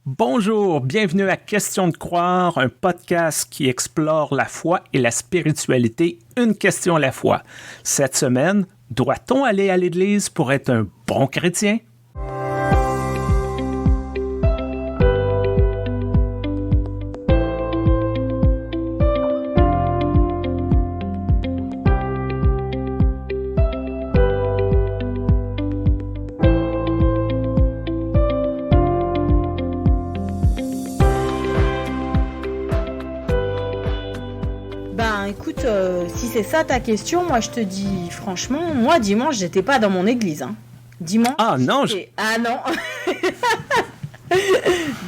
Bonjour, bienvenue à Question de croire, un podcast qui explore la foi et la spiritualité, une question à la fois. Cette semaine, doit-on aller à l'église pour être un bon chrétien? Si c'est ça ta question, moi je te dis franchement, moi dimanche j'étais pas dans mon église. Dimanche. Ah non. Ah non.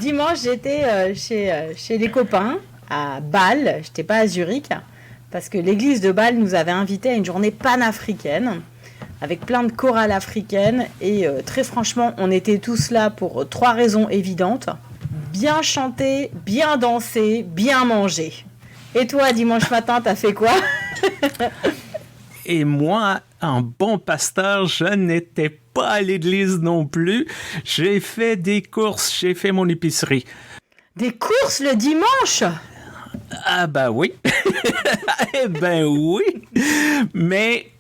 Dimanche j'étais chez des copains à Bâle. J'étais pas à Zurich parce que l'église de Bâle nous avait invités à une journée panafricaine avec plein de chorales africaines et très franchement on était tous là pour 3 raisons évidentes: bien chanter, bien danser, bien manger. Et toi, dimanche matin, t'as fait quoi? Et moi, en bon pasteur, je n'étais pas à l'église non plus. J'ai fait des courses, j'ai fait mon épicerie. Des courses le dimanche? Ah ben oui. Eh ben oui. Mais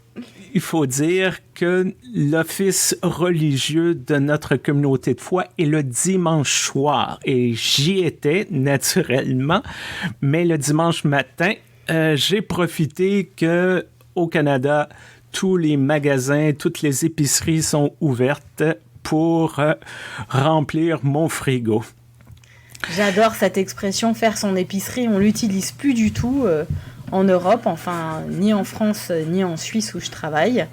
il faut dire que l'office religieux de notre communauté de foi est le dimanche soir. Et j'y étais naturellement. Mais le dimanche matin, j'ai profité qu'au Canada, tous les magasins, toutes les épiceries sont ouvertes pour remplir mon frigo. J'adore cette expression, faire son épicerie. On l'utilise plus du tout en Europe, enfin, ni en France, ni en Suisse où je travaille.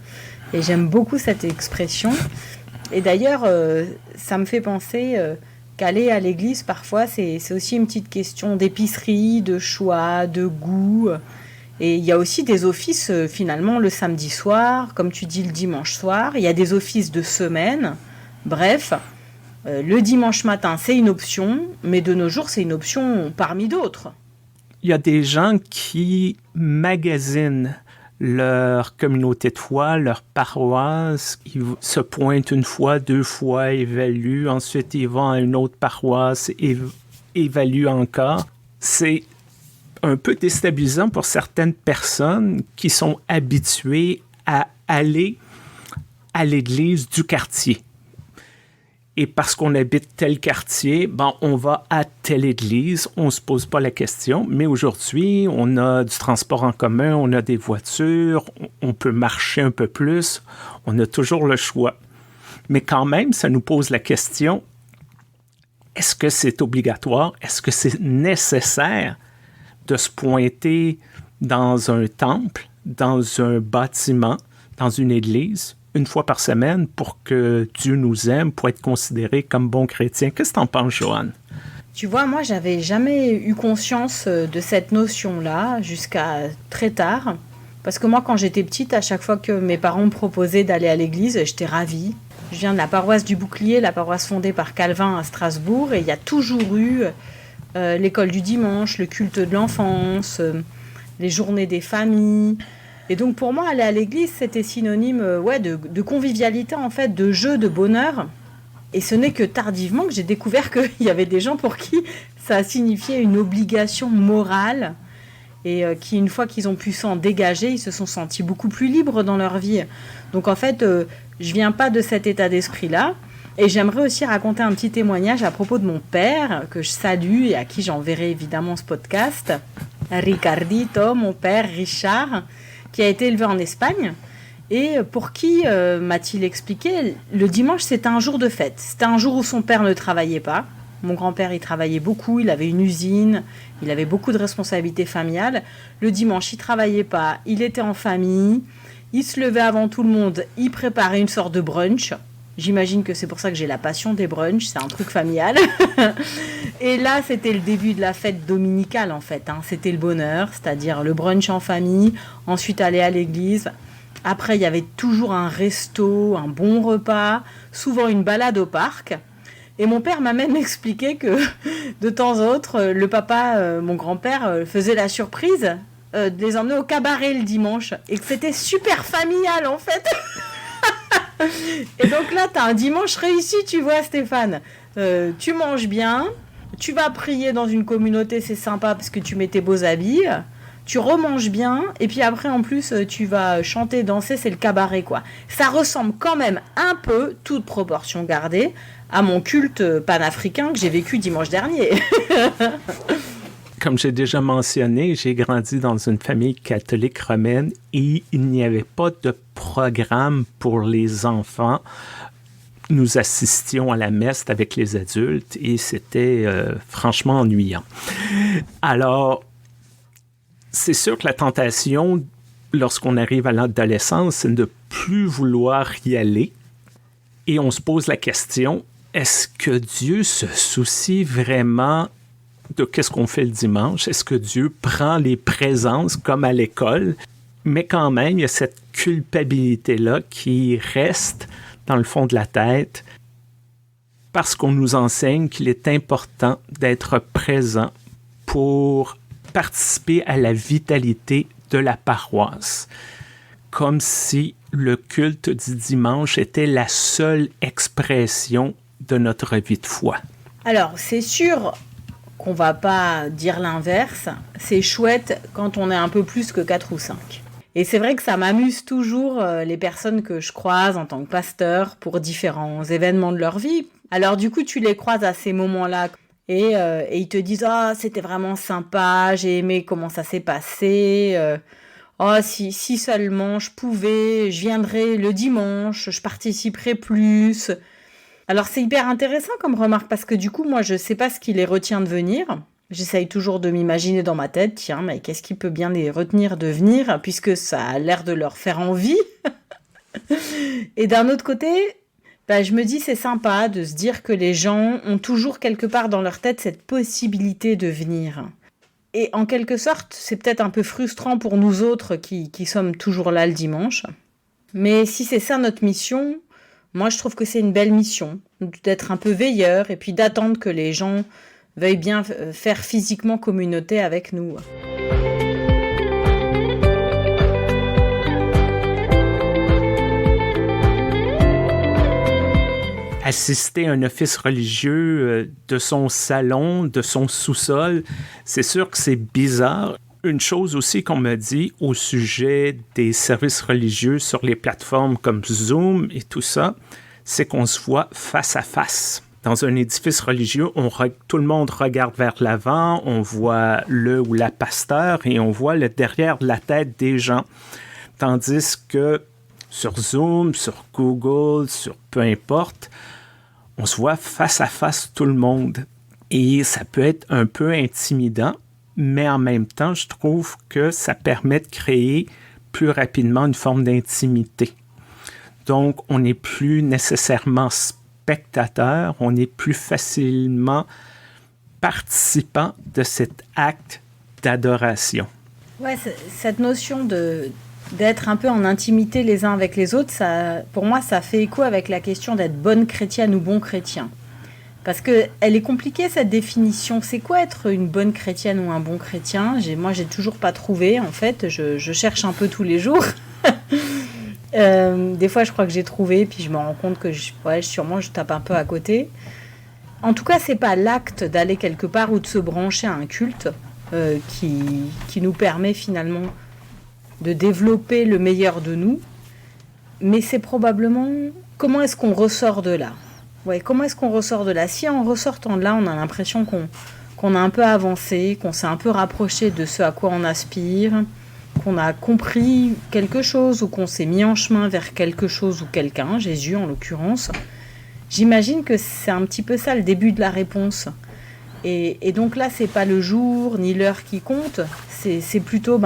Et j'aime beaucoup cette expression. Et d'ailleurs, ça me fait penser qu'aller à l'église, parfois, c'est aussi une petite question d'épicerie, de choix, de goût. Et il y a aussi des offices, finalement, le samedi soir, comme tu dis, le dimanche soir. Il y a des offices de semaine. Bref, le dimanche matin, c'est une option, mais de nos jours, c'est une option parmi d'autres. Il y a des gens qui magasinent leur communauté de foi, leur paroisse. Ils se pointent une fois, 2 fois, évaluent. Ensuite, ils vont à une autre paroisse, évaluent encore. C'est un peu déstabilisant pour certaines personnes qui sont habituées à aller à l'église du quartier. Et parce qu'on habite tel quartier, on va à telle église, on ne se pose pas la question. Mais aujourd'hui, on a du transport en commun, on a des voitures, on peut marcher un peu plus, on a toujours le choix. Mais quand même, ça nous pose la question, est-ce que c'est obligatoire? Est-ce que c'est nécessaire de se pointer dans un temple, dans un bâtiment, dans une église, une fois par semaine pour que Dieu nous aime, pour être considéré comme bon chrétien? Qu'est-ce que t'en penses, Joanne? Tu vois, moi, j'avais jamais eu conscience de cette notion-là jusqu'à très tard. Parce que moi, quand j'étais petite, à chaque fois que mes parents me proposaient d'aller à l'église, j'étais ravie. Je viens de la paroisse du Bouclier, la paroisse fondée par Calvin à Strasbourg, et il y a toujours eu l'école du dimanche, le culte de l'enfance, les journées des familles. Et donc pour moi, aller à l'église, c'était synonyme de convivialité, en fait, de jeu, de bonheur. Et ce n'est que tardivement que j'ai découvert qu'il y avait des gens pour qui ça signifiait une obligation morale et qui, une fois qu'ils ont pu s'en dégager, ils se sont sentis beaucoup plus libres dans leur vie. Donc en fait, je viens pas de cet état d'esprit-là. Et j'aimerais aussi raconter un petit témoignage à propos de mon père, que je salue et à qui j'enverrai évidemment ce podcast. Ricardito, mon père Richard, qui a été élevé en Espagne et pour qui, m'a-t-il expliqué, le dimanche c'était un jour de fête. C'était un jour où son père ne travaillait pas. Mon grand-père, il travaillait beaucoup, il avait une usine, il avait beaucoup de responsabilités familiales. Le dimanche, il travaillait pas, il était en famille, il se levait avant tout le monde, il préparait une sorte de brunch. J'imagine que c'est pour ça que j'ai la passion des brunchs, c'est un truc familial. Et là, c'était le début de la fête dominicale, en fait. C'était le bonheur, c'est-à-dire le brunch en famille, ensuite aller à l'église. Après, il y avait toujours un resto, un bon repas, souvent une balade au parc. Et mon père m'a même expliqué que, de temps en autre, le papa, mon grand-père, faisait la surprise de les emmener au cabaret le dimanche. Et que c'était super familial, en fait. Et donc là, t'as un dimanche réussi, tu vois, Stéphane. Tu manges bien, tu vas prier dans une communauté, c'est sympa parce que tu mets tes beaux habits, tu remanges bien, et puis après en plus tu vas chanter, danser, c'est le cabaret quoi. Ça ressemble quand même un peu, toute proportion gardée, à mon culte panafricain que j'ai vécu dimanche dernier. Comme j'ai déjà mentionné, j'ai grandi dans une famille catholique romaine et il n'y avait pas de programme pour les enfants. Nous assistions à la messe avec les adultes et c'était franchement ennuyant. Alors, c'est sûr que la tentation, lorsqu'on arrive à l'adolescence, c'est de ne plus vouloir y aller. Et on se pose la question, est-ce que Dieu se soucie vraiment de qu'est-ce qu'on fait le dimanche? Est-ce que Dieu prend les présences comme à l'école? Mais quand même, il y a cette culpabilité-là qui reste dans le fond de la tête parce qu'on nous enseigne qu'il est important d'être présent pour participer à la vitalité de la paroisse, comme si le culte du dimanche était la seule expression de notre vie de foi. Alors, c'est sûr qu'on va pas dire l'inverse. C'est chouette quand on est un peu plus que 4 ou 5. Et c'est vrai que ça m'amuse toujours les personnes que je croise en tant que pasteur pour différents événements de leur vie. Alors du coup, tu les croises à ces moments-là et ils te disent « Ah, c'était vraiment sympa, j'ai aimé comment ça s'est passé. Oh, si seulement je pouvais, je viendrais le dimanche, je participerais plus. » Alors c'est hyper intéressant comme remarque parce que du coup, moi, je sais pas ce qui les retient de venir. J'essaye toujours de m'imaginer dans ma tête, tiens, mais qu'est-ce qui peut bien les retenir de venir, puisque ça a l'air de leur faire envie. Et d'un autre côté, je me dis c'est sympa de se dire que les gens ont toujours quelque part dans leur tête cette possibilité de venir. Et en quelque sorte, c'est peut-être un peu frustrant pour nous autres qui sommes toujours là le dimanche. Mais si c'est ça notre mission, moi je trouve que c'est une belle mission, d'être un peu veilleur et puis d'attendre que les gens veuille bien faire physiquement communauté avec nous. Assister à un office religieux de son salon, de son sous-sol, c'est sûr que c'est bizarre. Une chose aussi qu'on me dit au sujet des services religieux sur les plateformes comme Zoom et tout ça, c'est qu'on se voit face à face. Dans un édifice religieux, tout le monde regarde vers l'avant, on voit le ou la pasteur et on voit le derrière de la tête des gens. Tandis que sur Zoom, sur Google, sur peu importe, on se voit face à face tout le monde. Et ça peut être un peu intimidant, mais en même temps, je trouve que ça permet de créer plus rapidement une forme d'intimité. Donc, on n'est plus nécessairement spectateur, on est plus facilement participant de cet acte d'adoration. Ouais, cette notion d'être un peu en intimité les uns avec les autres, ça, pour moi, ça fait écho avec la question d'être bonne chrétienne ou bon chrétien. Parce qu'elle est compliquée, cette définition. C'est quoi être une bonne chrétienne ou un bon chrétien? Moi, j'ai toujours pas trouvé. En fait, je cherche un peu tous les jours. Des fois, je crois que j'ai trouvé, puis je me rends compte que sûrement, je tape un peu à côté. En tout cas, c'est pas l'acte d'aller quelque part ou de se brancher à un culte qui nous permet finalement de développer le meilleur de nous. Mais c'est probablement comment est-ce qu'on ressort de là. Ouais, comment est-ce qu'on ressort de là? Si en ressortant de là, on a l'impression qu'on a un peu avancé, qu'on s'est un peu rapproché de ce à quoi on aspire, qu'on a compris quelque chose ou qu'on s'est mis en chemin vers quelque chose ou quelqu'un, Jésus en l'occurrence, j'imagine que c'est un petit peu ça le début de la réponse. Et donc là, c'est pas le jour ni l'heure qui compte, c'est plutôt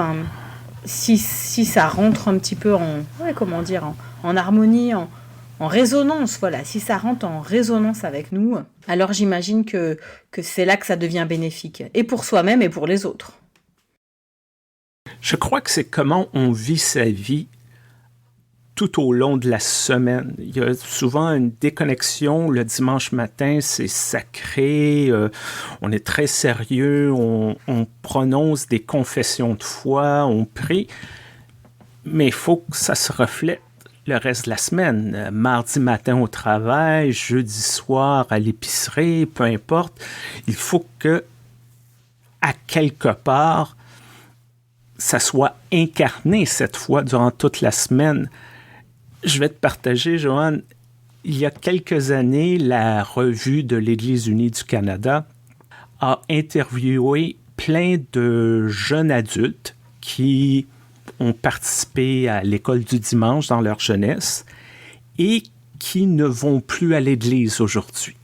si ça rentre un petit peu en harmonie, en résonance, voilà. Si ça rentre en résonance avec nous, alors j'imagine que c'est là que ça devient bénéfique, et pour soi-même et pour les autres. Je crois que c'est comment on vit sa vie tout au long de la semaine. Il y a souvent une déconnexion. Le dimanche matin, c'est sacré, on est très sérieux, on prononce des confessions de foi, on prie, mais il faut que ça se reflète le reste de la semaine. Mardi matin au travail, jeudi soir à l'épicerie, peu importe. Il faut que, à quelque part, ça soit incarné cette fois durant toute la semaine. Je vais te partager, Joanne, il y a quelques années, la revue de l'Église unie du Canada a interviewé plein de jeunes adultes qui ont participé à l'école du dimanche dans leur jeunesse et qui ne vont plus à l'Église aujourd'hui.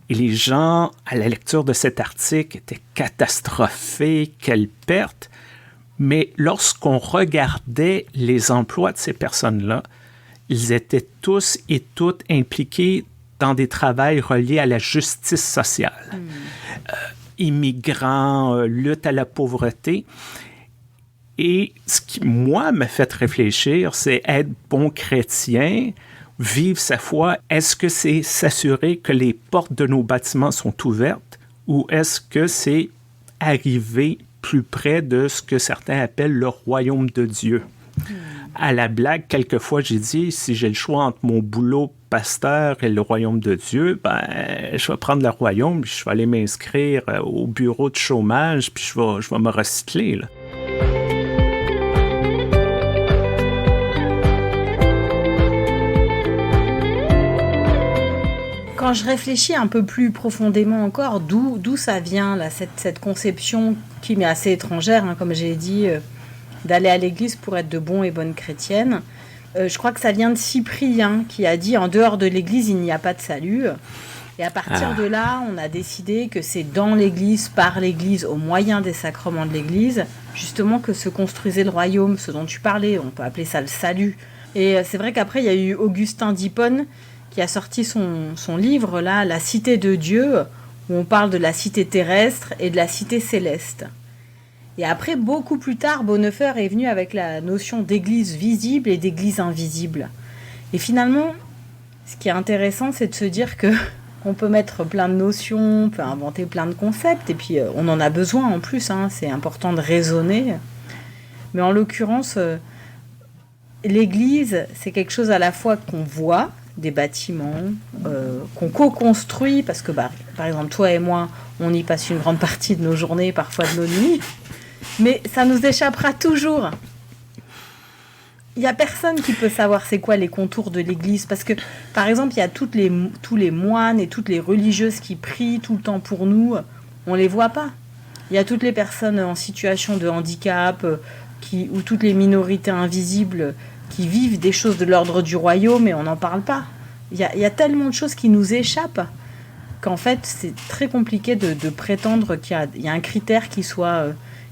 Et les gens, à la lecture de cet article, étaient catastrophés, quelle perte. Mais lorsqu'on regardait les emplois de ces personnes-là, ils étaient tous et toutes impliqués dans des travaux reliés à la justice sociale. Immigrants, lutte à la pauvreté. Et ce qui, moi, m'a fait réfléchir, c'est être bon chrétien, vivre sa foi. Est-ce que c'est s'assurer que les portes de nos bâtiments sont ouvertes ou est-ce que c'est arriver plus près de ce que certains appellent le royaume de Dieu? À la blague, quelquefois, j'ai dit, si j'ai le choix entre mon boulot pasteur et le royaume de Dieu, je vais prendre le royaume, puis je vais aller m'inscrire au bureau de chômage, puis je vais me recycler, là. Quand je réfléchis un peu plus profondément encore, d'où ça vient, là, cette conception qui m'est assez étrangère, hein, comme j'ai dit, d'aller à l'église pour être de bons et bonnes chrétiennes. Je crois que ça vient de Cyprien qui a dit « En dehors de l'église, il n'y a pas de salut ». Et à partir de là, on a décidé que c'est dans l'église, par l'église, au moyen des sacrements de l'église, justement que se construisait le royaume, ce dont tu parlais. On peut appeler ça le salut. Et c'est vrai qu'après, il y a eu Augustin d'Hippone qui a sorti son livre, là, La cité de Dieu, où on parle de la cité terrestre et de la cité céleste. Et après, beaucoup plus tard, Bonhoeffer est venu avec la notion d'église visible et d'église invisible. Et finalement, ce qui est intéressant, c'est de se dire que on peut mettre plein de notions, on peut inventer plein de concepts, et puis on en a besoin en plus, hein, c'est important de raisonner. Mais en l'occurrence, l'église, c'est quelque chose à la fois qu'on voit, des bâtiments, qu'on co-construit, parce que par exemple, toi et moi, on y passe une grande partie de nos journées, parfois de nos nuits, mais ça nous échappera toujours. Il n'y a personne qui peut savoir c'est quoi les contours de l'église, parce que, par exemple, il y a tous les moines et toutes les religieuses qui prient tout le temps pour nous, on ne les voit pas. Il y a toutes les personnes en situation de handicap, ou toutes les minorités invisibles qui vivent des choses de l'ordre du royaume et on n'en parle pas. Il y a tellement de choses qui nous échappent qu'en fait, c'est très compliqué de prétendre qu'il y a un critère qui soit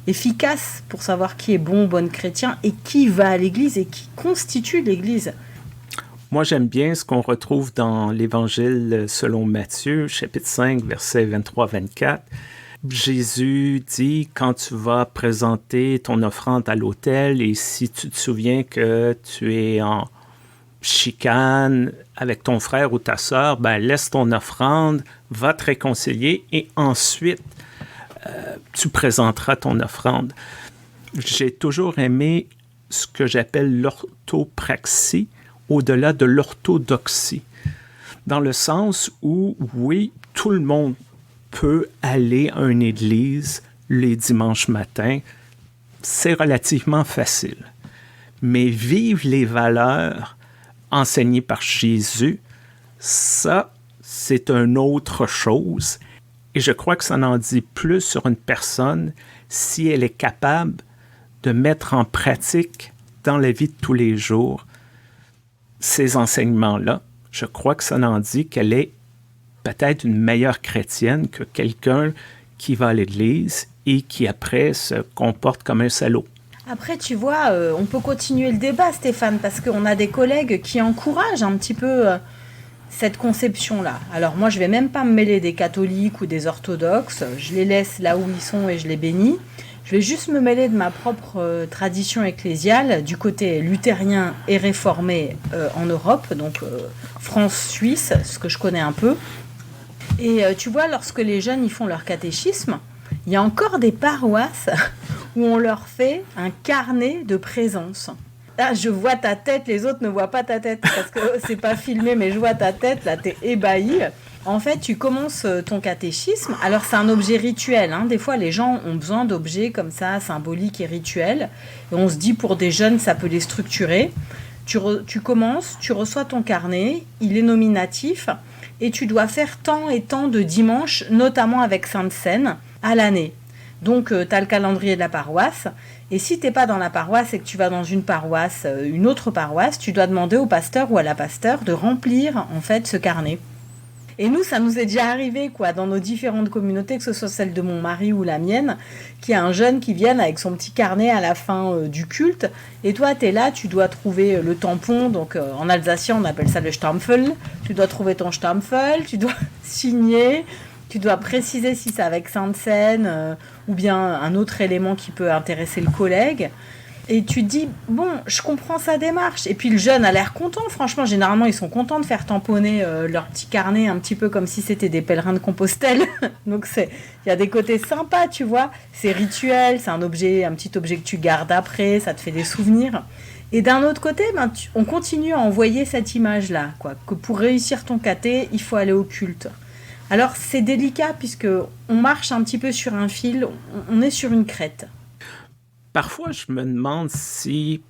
efficace pour savoir qui est bon ou bonne chrétien et qui va à l'église et qui constitue l'église. Moi, j'aime bien ce qu'on retrouve dans l'Évangile selon Matthieu, chapitre 5, versets 23-24. Jésus dit, quand tu vas présenter ton offrande à l'autel et si tu te souviens que tu es en chicane avec ton frère ou ta sœur, laisse ton offrande, va te réconcilier et ensuite tu présenteras ton offrande. J'ai toujours aimé ce que j'appelle l'orthopraxie au-delà de l'orthodoxie, dans le sens où, oui, tout le monde peut aller à une église les dimanches matins, c'est relativement facile. Mais vivre les valeurs enseignées par Jésus, ça, c'est une autre chose. Et je crois que ça en dit plus sur une personne si elle est capable de mettre en pratique dans la vie de tous les jours ces enseignements-là. Je crois que ça en dit qu'elle est peut-être une meilleure chrétienne que quelqu'un qui va à l'église et qui après se comporte comme un salaud. Après, tu vois, on peut continuer le débat, Stéphane, parce qu'on a des collègues qui encouragent un petit peu cette conception-là. Alors moi, je ne vais même pas me mêler des catholiques ou des orthodoxes, je les laisse là où ils sont et je les bénis. Je vais juste me mêler de ma propre tradition ecclésiale, du côté luthérien et réformé en Europe, donc France-Suisse, ce que je connais un peu. Et tu vois, lorsque les jeunes ils font leur catéchisme, il y a encore des paroisses où on leur fait un carnet de présence. Ah, je vois ta tête, les autres ne voient pas ta tête parce que c'est pas filmé, mais je vois ta tête, là, t'es ébahi. En fait, tu commences ton catéchisme. Alors, c'est un objet rituel, hein. Des fois, les gens ont besoin d'objets comme ça, symboliques et rituels. Et on se dit, pour des jeunes, ça peut les structurer. Tu commences, tu reçois ton carnet, il est nominatif, et tu dois faire tant et tant de dimanches, notamment avec Sainte Seine, à l'année. Donc, tu as le calendrier de la paroisse. Et si tu n'es pas dans la paroisse et que tu vas dans une paroisse, une autre paroisse, tu dois demander au pasteur ou à la pasteur de remplir en fait ce carnet. Et nous, ça nous est déjà arrivé, quoi, dans nos différentes communautés, que ce soit celle de mon mari ou la mienne, qu'il y a un jeune qui vienne avec son petit carnet à la fin du culte. Et toi, tu es là, tu dois trouver le tampon. Donc, en alsacien, on appelle ça le Stampfel. Tu dois trouver ton Stampfel, tu dois signer. Tu dois préciser si c'est avec Sainte Seine ou bien un autre élément qui peut intéresser le collègue. Et tu te dis, bon, je comprends sa démarche. Et puis le jeune a l'air content. Franchement, généralement, ils sont contents de faire tamponner leur petit carnet un petit peu comme si c'était des pèlerins de Compostelle. Donc, il y a des côtés sympas, tu vois. C'est rituel, c'est un petit objet que tu gardes après, ça te fait des souvenirs. Et d'un autre côté, on continue à envoyer cette image-là, quoi, que pour réussir ton caté, il faut aller au culte. Alors, c'est délicat puisque on marche un petit peu sur un fil, on est sur une crête. Parfois, je me demande si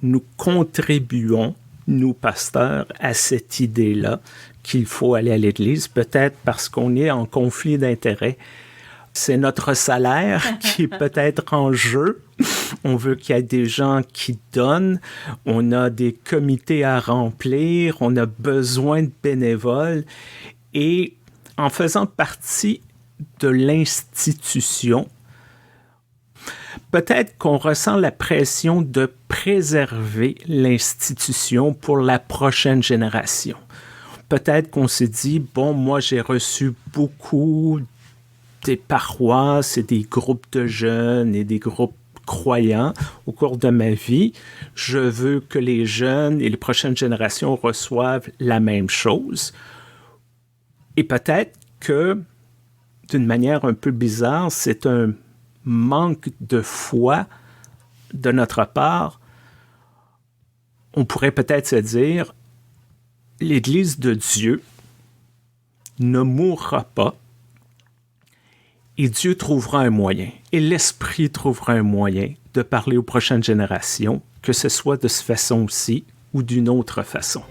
nous contribuons, nous pasteurs, à cette idée-là qu'il faut aller à l'église, peut-être parce qu'on est en conflit d'intérêts. C'est notre salaire qui est peut-être en jeu. On veut qu'il y ait des gens qui donnent. On a des comités à remplir. On a besoin de bénévoles. Et en faisant partie de l'institution, peut-être qu'on ressent la pression de préserver l'institution pour la prochaine génération. Peut-être qu'on s'est dit, bon, moi j'ai reçu beaucoup des paroisses et des groupes de jeunes et des groupes croyants au cours de ma vie. Je veux que les jeunes et les prochaines générations reçoivent la même chose. Et peut-être que, d'une manière un peu bizarre, c'est un manque de foi de notre part. On pourrait peut-être se dire, l'Église de Dieu ne mourra pas et Dieu trouvera un moyen, et l'Esprit trouvera un moyen de parler aux prochaines générations, que ce soit de cette façon-ci ou d'une autre façon.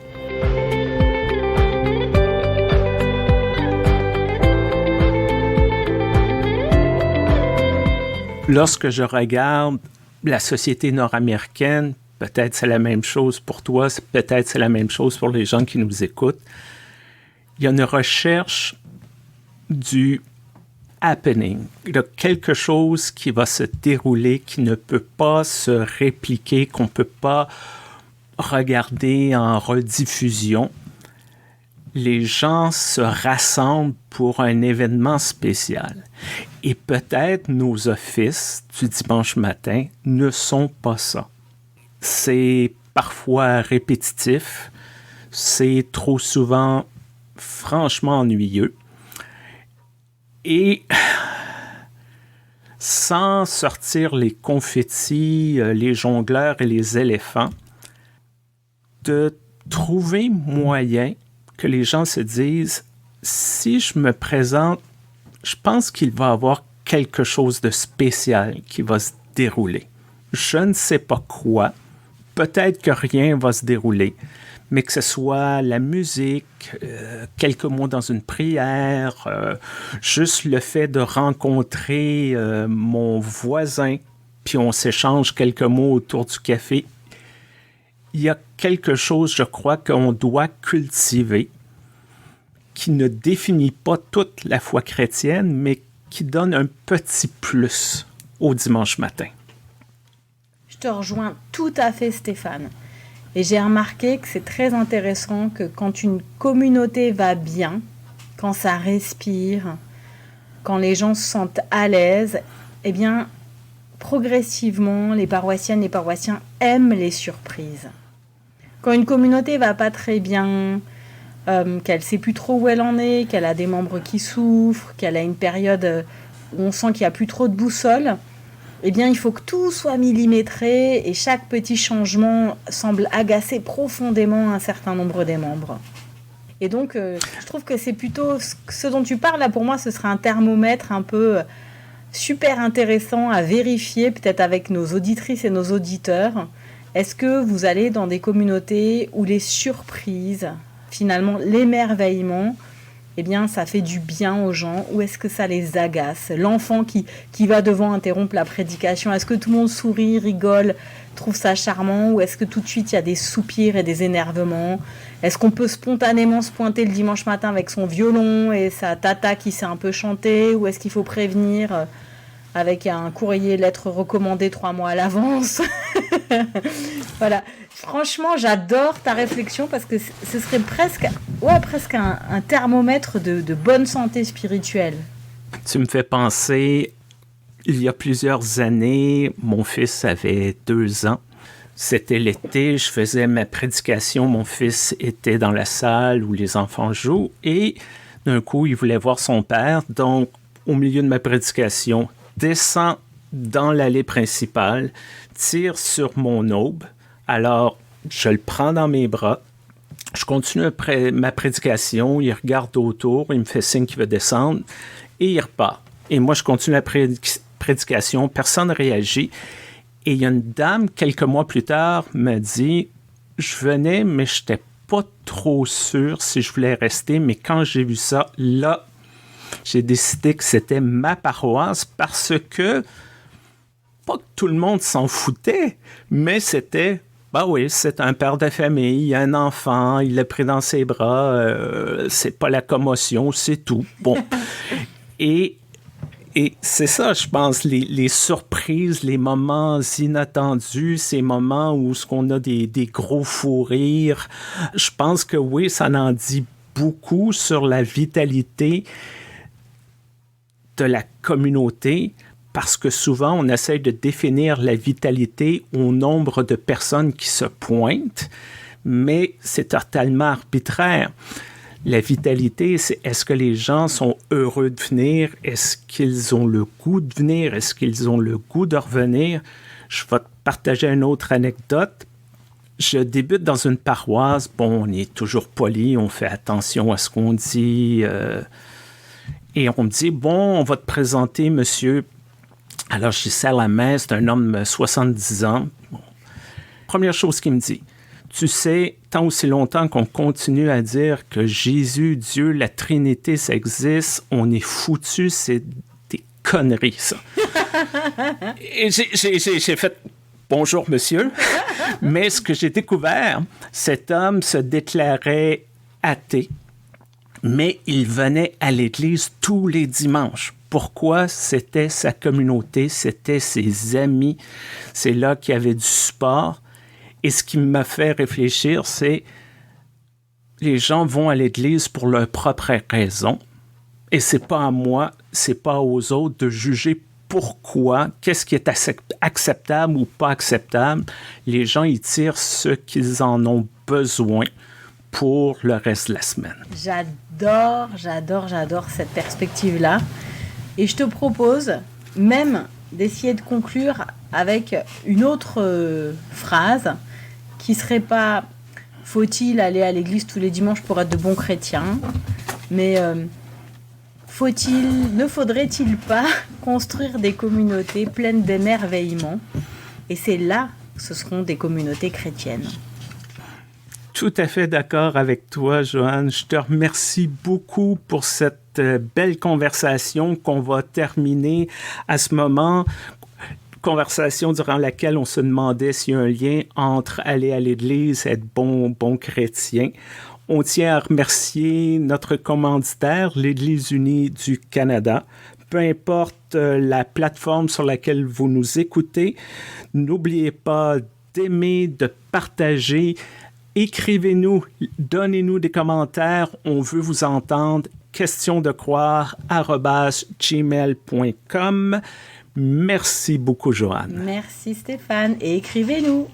Lorsque je regarde la société nord-américaine, peut-être c'est la même chose pour toi, peut-être c'est la même chose pour les gens qui nous écoutent, il y a une recherche du happening, de quelque chose qui va se dérouler, qui ne peut pas se répliquer, qu'on ne peut pas regarder en rediffusion. Les gens se rassemblent pour un événement spécial. Et peut-être nos offices du dimanche matin ne sont pas ça. C'est parfois répétitif, c'est trop souvent franchement ennuyeux. Et sans sortir les confettis, les jongleurs et les éléphants, de trouver moyen que les gens se disent, si je me présente, je pense qu'il va y avoir quelque chose de spécial qui va se dérouler. Je ne sais pas quoi, peut-être que rien va se dérouler, mais que ce soit la musique, quelques mots dans une prière, juste le fait de rencontrer mon voisin, puis on s'échange quelques mots autour du café. Il y a quelque chose, je crois, qu'on doit cultiver, qui ne définit pas toute la foi chrétienne, mais qui donne un petit plus au dimanche matin. Je te rejoins tout à fait, Stéphane. Et j'ai remarqué que c'est très intéressant que quand une communauté va bien, quand ça respire, quand les gens se sentent à l'aise, eh bien, progressivement, les paroissiennes et paroissiens aiment les surprises. Quand une communauté va pas très bien, qu'elle sait plus trop où elle en est, qu'elle a des membres qui souffrent, qu'elle a une période où on sent qu'il n'y a plus trop de boussole, eh bien, il faut que tout soit millimétré et chaque petit changement semble agacer profondément un certain nombre des membres. Et donc, je trouve que c'est plutôt ce dont tu parles là. Pour moi, ce serait un thermomètre un peu super intéressant à vérifier, peut-être avec nos auditrices et nos auditeurs. Est-ce que vous allez dans des communautés où les surprises, finalement l'émerveillement, eh bien, ça fait du bien aux gens, ou est-ce que ça les agace? L'enfant qui va devant interrompre la prédication, est-ce que tout le monde sourit, rigole, trouve ça charmant, ou est-ce que tout de suite il y a des soupirs et des énervements? Est-ce qu'on peut spontanément se pointer le dimanche matin avec son violon et sa tata qui sait un peu chanter, ou est-ce qu'il faut prévenir avec un courrier lettre recommandée 3 mois à l'avance? Voilà. Franchement, j'adore ta réflexion parce que ce serait presque un thermomètre de bonne santé spirituelle. Tu me fais penser, il y a plusieurs années, mon fils avait 2 ans. C'était l'été, je faisais ma prédication, mon fils était dans la salle où les enfants jouent et d'un coup, il voulait voir son père. Donc, au milieu de ma prédication, descend dans l'allée principale, tire sur mon aube. Alors, je le prends dans mes bras. Je continue ma prédication. Il regarde autour. Il me fait signe qu'il veut descendre. Et il repart. Et moi, je continue la prédication. Personne ne réagit. Et il y a une dame, quelques mois plus tard, me dit « Je venais, mais je n'étais pas trop sûr si je voulais rester. Mais quand j'ai vu ça, là, j'ai décidé que c'était ma paroisse parce que, pas que tout le monde s'en foutait, mais c'était, bah oui, c'est un père de famille, il a un enfant, il l'a pris dans ses bras, c'est pas la commotion, c'est tout. Bon. Et c'est ça, je pense, les surprises, les moments inattendus, ces moments où on a des gros fous rires, je pense que oui, ça en dit beaucoup sur la vitalité de la communauté, parce que souvent, on essaie de définir la vitalité au nombre de personnes qui se pointent, mais c'est totalement arbitraire. La vitalité, c'est est-ce que les gens sont heureux de venir? Est-ce qu'ils ont le goût de venir? Est-ce qu'ils ont le goût de revenir? Je vais te partager une autre anecdote. Je débute dans une paroisse. Bon, on est toujours poli, on fait attention à ce qu'on dit. Et on me dit, bon, on va te présenter, monsieur. Alors, je serre la main, c'est un homme de 70 ans. Bon. Première chose qu'il me dit, tu sais, tant aussi longtemps qu'on continue à dire que Jésus, Dieu, la Trinité, ça existe, on est foutu, c'est des conneries, ça. Et j'ai fait, bonjour, monsieur. Mais ce que j'ai découvert, cet homme se déclarait athée. Mais il venait à l'église tous les dimanches. Pourquoi? C'était sa communauté, c'était ses amis. C'est là qu'il y avait du support. Et ce qui m'a fait réfléchir, c'est les gens vont à l'église pour leurs propres raisons. Et c'est pas à moi, c'est pas aux autres de juger pourquoi, qu'est-ce qui est acceptable ou pas acceptable. Les gens y tirent ce qu'ils en ont besoin pour le reste de la semaine. J'adore cette perspective-là. Et je te propose même d'essayer de conclure avec une autre phrase qui serait pas « faut-il aller à l'église tous les dimanches pour être de bons chrétiens ?» mais ne faudrait-il pas construire des communautés pleines d'émerveillement? Et c'est là que ce seront des communautés chrétiennes. Tout à fait d'accord avec toi, Joanne. Je te remercie beaucoup pour cette belle conversation qu'on va terminer à ce moment. Conversation durant laquelle on se demandait s'il y a un lien entre aller à l'église et être bon chrétien. On tient à remercier notre commanditaire, l'Église unie du Canada. Peu importe la plateforme sur laquelle vous nous écoutez, n'oubliez pas d'aimer, de partager. Écrivez-nous, donnez-nous des commentaires, on veut vous entendre. questiondecroire@gmail.com. Merci beaucoup, Joanne. Merci Stéphane et écrivez-nous.